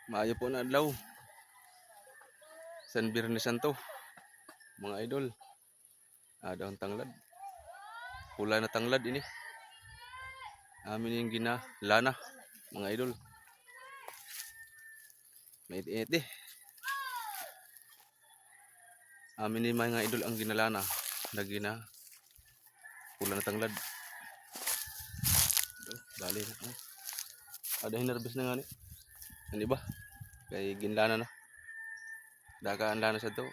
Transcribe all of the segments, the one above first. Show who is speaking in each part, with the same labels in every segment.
Speaker 1: Maayo po na adlaw. San Biyernes Santo, mga idol. Ada ang tanglad. Pula na tanglad ini. Amin yung ginalana, mga idol. Mainit eh. Amin ni mga idol ang ginalana na pula na tanglad. Dali na. Ada hinarbis na nga ni. Ano ba? Kay ginlana na. Dakaan lana sa to.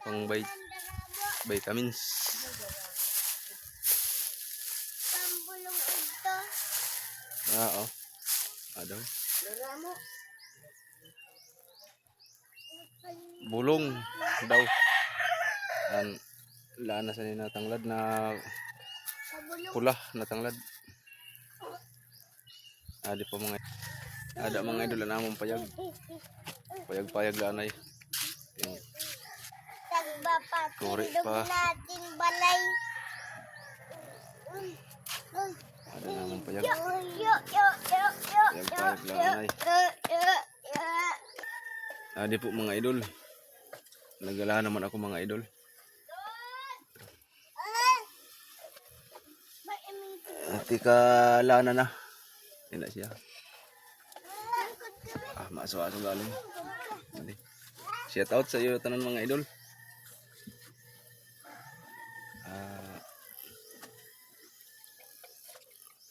Speaker 1: Pang vitamins.
Speaker 2: Pambulong ito.
Speaker 1: Oo. Ada. Bulong daw. An lana sa na tanglad na pula na tanglad. Adi pa ada mga idol na namang payag lanay. Kore pa.
Speaker 2: Natin balay.
Speaker 1: Ada namang payag.
Speaker 2: Payag
Speaker 1: lanay. Adi po mga idol. Nagala naman ako mga idol. Ati ka lana na. Hindi siya. Maso-aso galing. Shout out sa iyo tanan mga idol.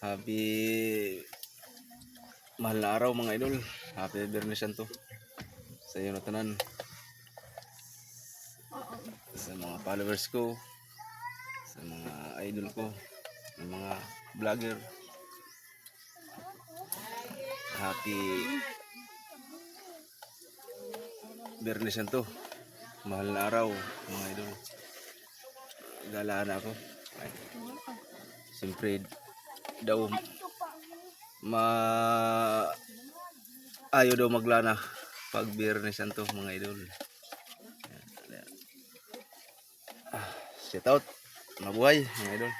Speaker 1: Happy mahal na araw mga idol. Happy Biyernes Santo sa iyo na tanan. Sa mga followers ko, sa mga idol ko, sa mga vlogger. Happy Biyernes Santo. Mahal na araw mga idol. Galaan ako. Siyempre daw ayaw daw maglana pag Biyernes Santo mga idol. Shout out. Mabuhay mga idol.